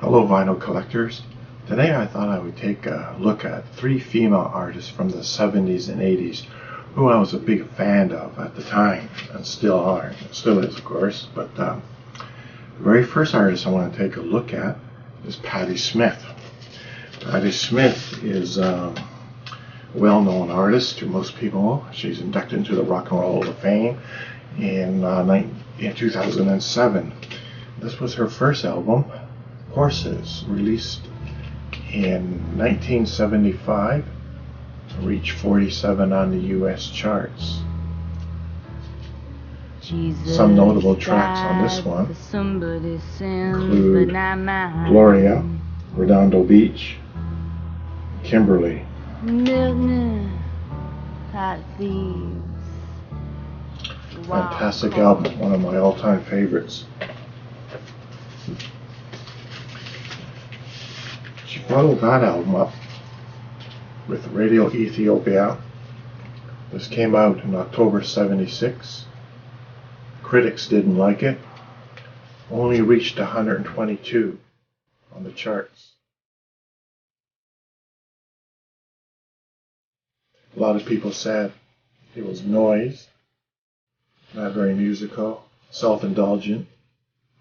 Hello vinyl collectors. Today I thought I would take a look at 3 female artists from the 70s and 80s who I was a big fan of at the time and still is of course. But the very first artist I want to take a look at is Patti Smith. Patti Smith is a well-known artist to most people. She's inducted into the Rock and Roll Hall of Fame in 2007. This was her first album, Horses, released in 1975, reached 47 on the US charts. Some notable tracks on this one include Gloria, Redondo Beach, Kimberly. Fantastic album, one of my all-time favorites. She followed that album up with Radio Ethiopia. This came out in October '76. Critics didn't like it. Only reached 122 on the charts. A lot of people said it was noise, not very musical, self-indulgent.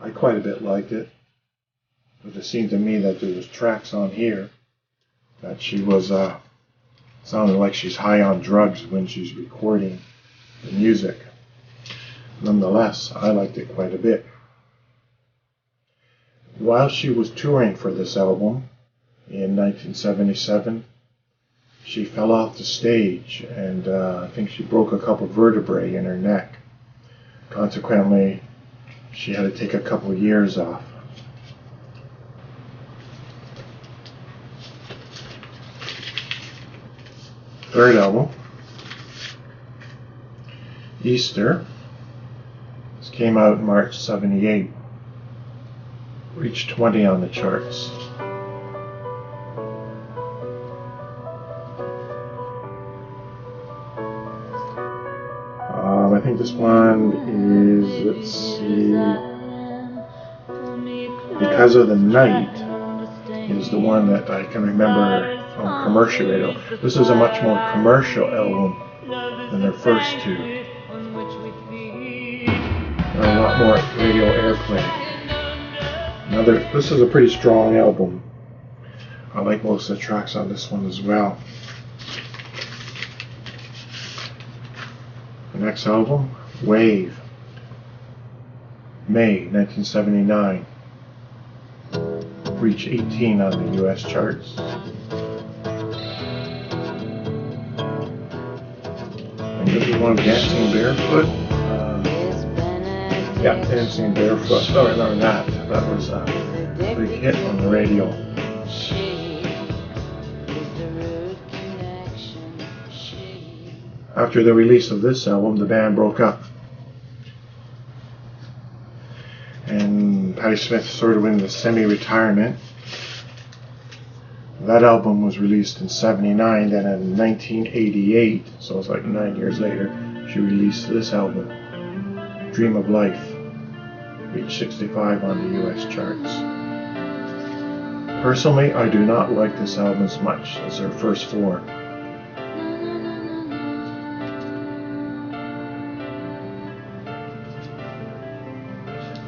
I quite a bit liked it. But it seemed to me that there was tracks on here that she was sounding like she's high on drugs when she's recording the music. Nonetheless, I liked it quite a bit. While she was touring for this album in 1977, she fell off the stage and I think she broke a couple vertebrae in her neck. Consequently, she had to take a couple of years off. Third album, Easter. This came out in March '78. Reached 20 on the charts. I think this one is, let's see, Because of the Night is the one that I can remember on commercial radio. This is a much more commercial album than their first two. A lot more radio airplay. This is a pretty strong album. I like most of the tracks on this one as well. The next album, Wave, May 1979, reached 18 on the US charts. And this is one, Dancing Barefoot. Dancing Barefoot. Oh, remember that. That was a big hit on the radio. After the release of this album, the band broke up. And Patti Smith sort of went into semi-retirement. That album was released in '79, then in 1988, so it's like 9 years later, she released this album, Dream of Life, reached 65 on the US charts. Personally, I do not like this album as much as her first 4.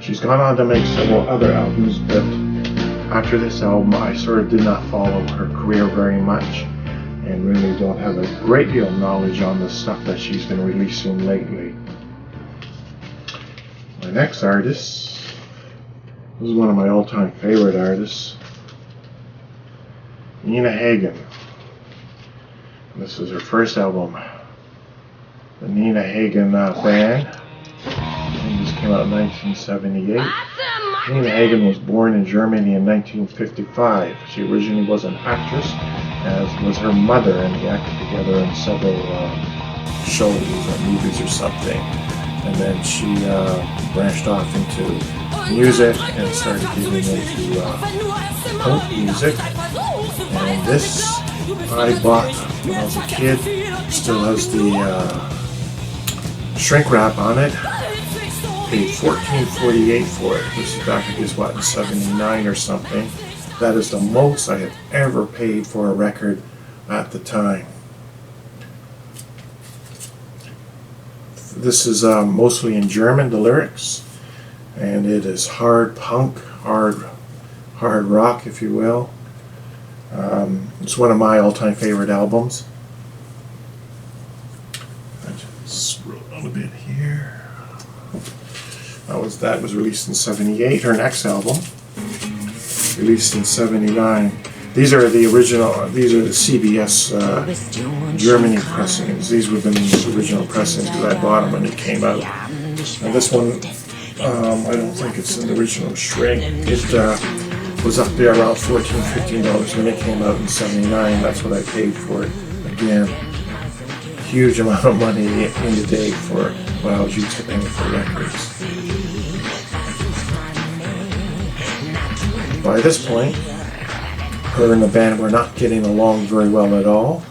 She's gone on to make several other albums, but after this album I sort of did not follow her career very much and really don't have a great deal of knowledge on the stuff that she's been releasing lately. My next artist, this is one of my all-time favorite artists, Nina Hagen. This is her first album, the Nina Hagen Band. This came out in 1978. Nina Hagen was born in Germany in 1955. She originally was an actress, as was her mother, and they acted together in several shows or movies or something. And then she branched off into music and started getting into punk music. And this I bought when I was a kid. Still has the shrink wrap on it. paid $14.48 for it. This is back, I guess, what, in '79 or something. That is the most I had ever paid for a record at the time. This is mostly in German, the lyrics, and it is hard punk, hard rock, if you will. It's one of my all-time favorite albums. I just scroll down a bit here. That was released in '78. Her next album, released in '79. These are the original. These are the CBS Germany pressings. These would have been the original pressings because I bought them when they came out. And this one, I don't think it's an original shrink. It was up there around $14, $15 when it came out in '79. That's what I paid for it. Again, huge amount of money in the day for what I was used to paying for records. By this point, her and the band were not getting along very well at all,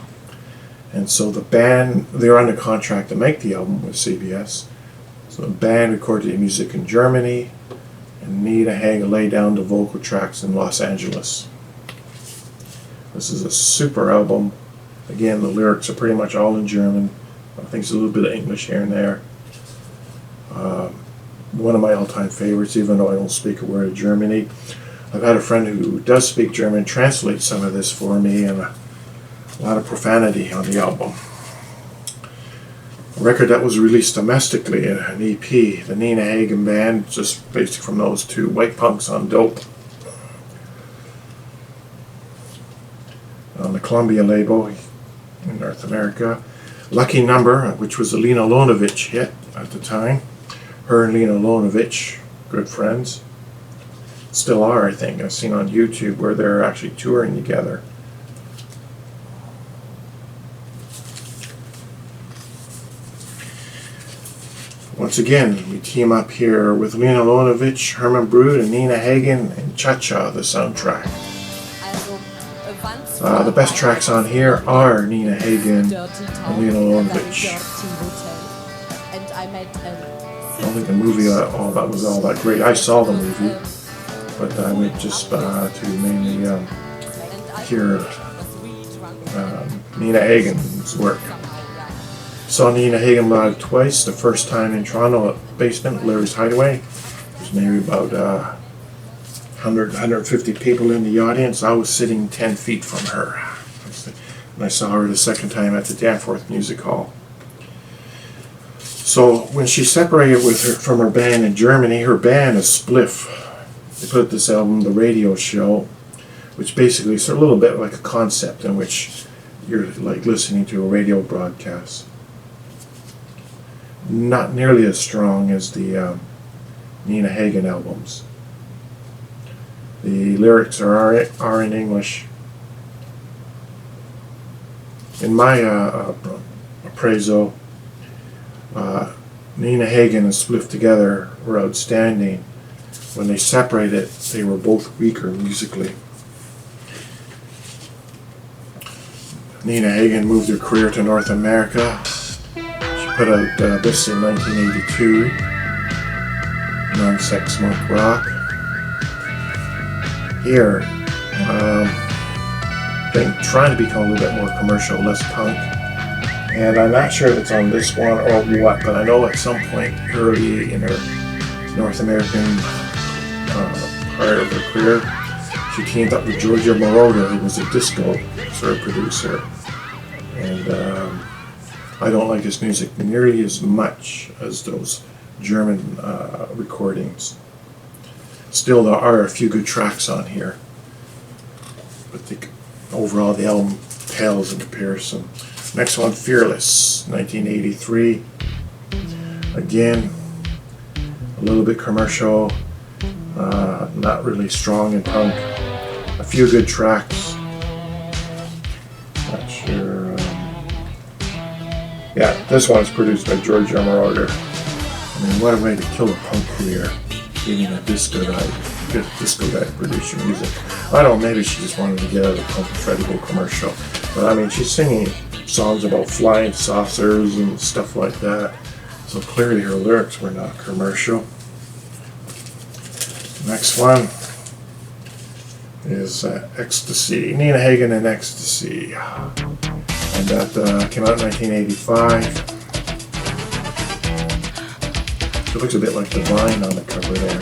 and so the band, they're under contract to make the album with CBS. So the band recorded the music in Germany, and Nina Hagen laid down the vocal tracks in Los Angeles. This is a super album. Again, the lyrics are pretty much all in German. I think there's a little bit of English here and there. One of my all-time favorites, even though I don't speak a word of Germany. I've had a friend who does speak German translate some of this for me, and a lot of profanity on the album. A record that was released domestically, an EP, the Nina Hagen Band, just basically from those two, White Punks on Dope. On the Columbia label in North America. Lucky Number, which was a Lena Lonovich hit at the time. Her and Lena Lonovich, good friends. Still are, I think. I've seen on YouTube where they're actually touring together. Once again, we team up here with Lena Lonovich, Herman Brood, and Nina Hagen, and Cha-Cha, the soundtrack. The best tracks on here are Nina Hagen and Lena Lonovich. I don't think the movie was all that great. I saw the movie, but I went just to mainly hear Nina Hagen's work. Saw Nina Hagen live twice. The first time in Toronto at Basement, Larry's Hideaway. There's maybe about 150 people in the audience. I was sitting 10 feet from her. And I saw her the second time at the Danforth Music Hall. So when she separated from her band in Germany, her band is Spliff. They put this album, The Radio Show, which basically is a little bit like a concept in which you're like listening to a radio broadcast. Not nearly as strong as the Nina Hagen albums. The lyrics are in English. In my appraisal, Nina Hagen and Spliff together were outstanding. When they separated, they were both weaker musically. Nina Hagen moved her career to North America. She put out this in 1982, Non-Sex Monk Rock. Here, been trying to become a little bit more commercial, less punk. And I'm not sure if it's on this one or what, but I know at some point early in her North American part of her career, she teamed up with Giorgio Moroder, who was a disco sort of producer. And I don't like his music nearly as much as those German recordings. Still, there are a few good tracks on here, but overall the album pales in comparison. Next one, Fearless, 1983. Again, a little bit commercial, not really strong in punk. A few good tracks. Not sure. Yeah, this one's produced by Giorgio Moroder. I mean, what a way to kill a punk career, being a disco guy producing music. I don't know, maybe she just wanted to get out of the punk and try to go commercial. But I mean, she's singing songs about flying saucers and stuff like that. So clearly her lyrics were not commercial. next one is Ecstasy. Nina Hagen and Ecstasy. And that came out in 1985. It looks a bit like the vine on the cover there.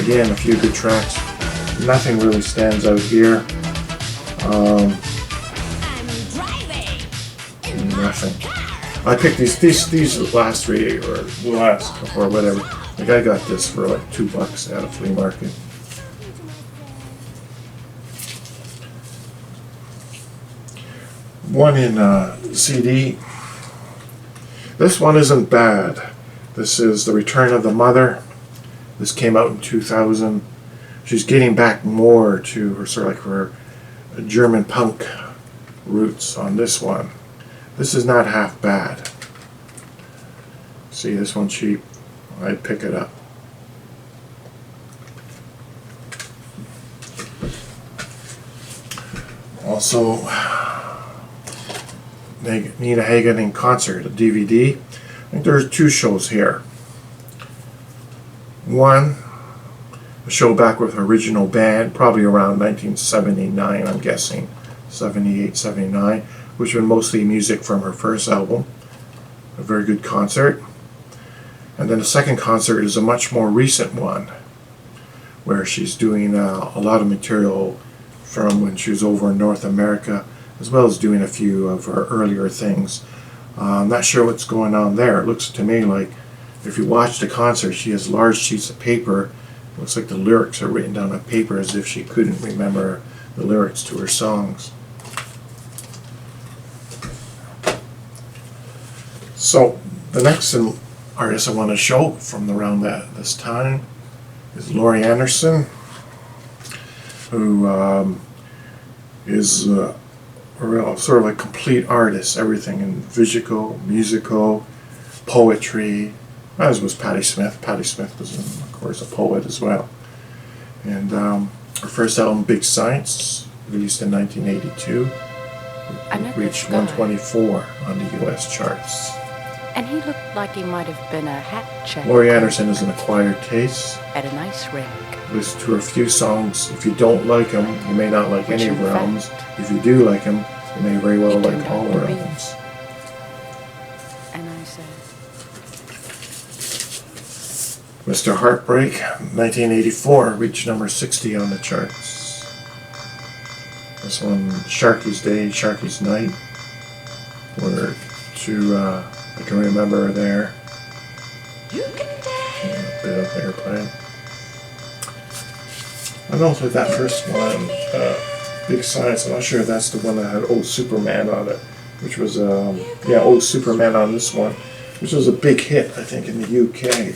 Again, a few good tracks. Nothing really stands out here. Nothing. I picked these last three, or last couple, or whatever. Like I got this for like $2 at a flea market. One in CD. This one isn't bad. This is The Return of the Mother. This came out in 2000. She's getting back more to her sort of like her German punk roots on this one. This is not half bad. See, this one's cheap. I'd pick it up. Also, Nina Hagen in concert, a DVD. I think there's 2 shows here. One, a show back with her original band, probably around 1979, I'm guessing, 78, 79, which was mostly music from her first album. A very good concert. And then the second concert is a much more recent one, where she's doing a lot of material from when she was over in North America, as well as doing a few of her earlier things. I'm not sure what's going on there. It looks to me like if you watch the concert, she has large sheets of paper. It looks like the lyrics are written down on paper as if she couldn't remember the lyrics to her songs. So the next artist I want to show from around this time is Laurie Anderson, who is a real sort of a complete artist, everything in visual, musical, poetry, as was Patti Smith. Patti Smith was, of course, a poet as well. And her first album, Big Science, released in 1982, reached 124 on the U.S. charts. And he looked like he might have been a hat checker. Laurie Anderson is an acquired taste. At a nice rink. Listen to her few songs. If you don't like them, you may not like any of her albums. If you do like them, you may very well like all her albums. And I said, Mr. Heartbreak, 1984, reached number 60 on the charts. This one, Sharky's Day, Sharky's Night, were 2 I can remember there. A bit of there playing. I don't know if that first one, Big Science, I'm not sure if that's the one that had Old Superman on it, which was, Old Superman on this one, which was a big hit, I think, in the UK.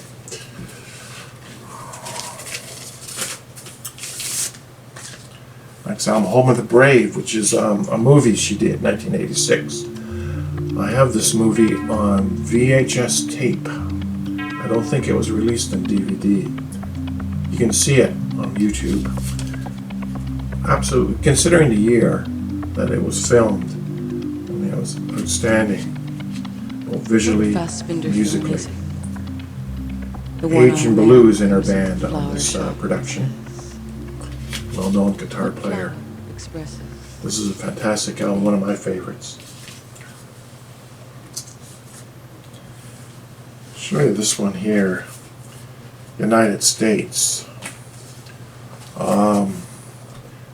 Next album, Home of the Brave, which is a movie she did in 1986. I have this movie on VHS tape. I don't think it was released on DVD. You can see it on YouTube. Absolutely, considering the year that it was filmed, I mean, it was outstanding, both visually, musically. Hagen Ballou is in her band on this production. Well-known guitar player. This is a fantastic album, one of my favorites. Show you this one here, United States.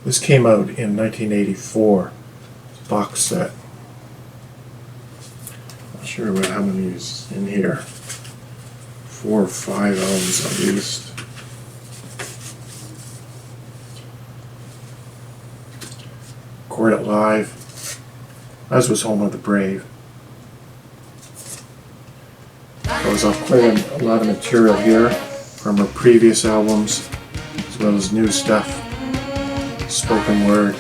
This came out in 1984. It's a box set. Not sure how many is in here. 4 or 5 albums at least. Recorded live, as was Home of the Brave. I was off quite a lot of material here from her previous albums, as well as new stuff, spoken word.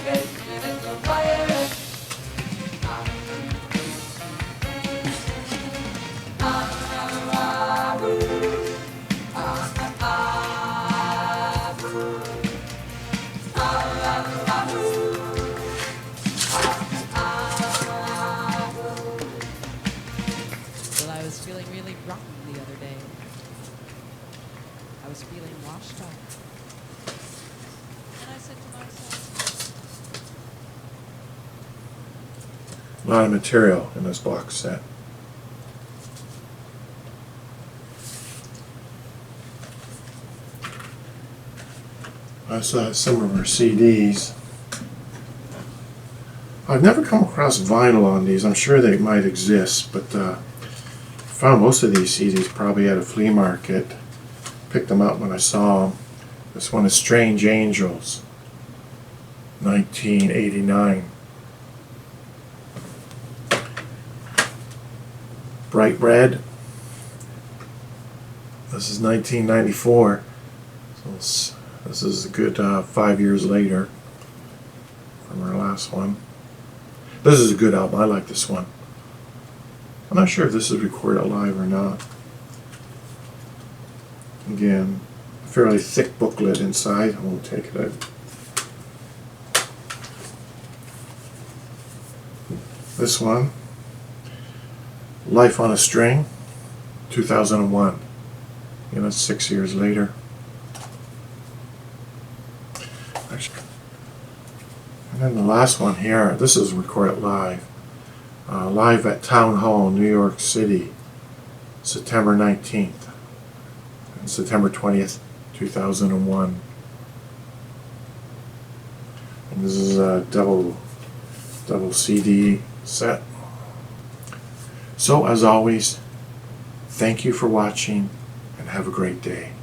Feeling really rotten the other day. was feeling washed up. And I said to myself, A lot of material in this box set. I saw some of her CDs. I've never come across vinyl on these. I'm sure they might exist, but I found most of these CDs probably at a flea market. Picked them up when I saw them. This one is Strange Angels, 1989. Bright Red. This is 1994. So this is a good 5 years later from our last one. This is a good album. I like this one. I'm not sure if this is recorded live or not. Again, a fairly thick booklet inside. I won't take it out. This one, Life on a String, 2001. You know, it's 6 years later. And then the last one here, this is recorded live. Live at Town Hall, New York City, September 19th and September 20th, 2001. And this is a double CD set. So as always, thank you for watching and have a great day.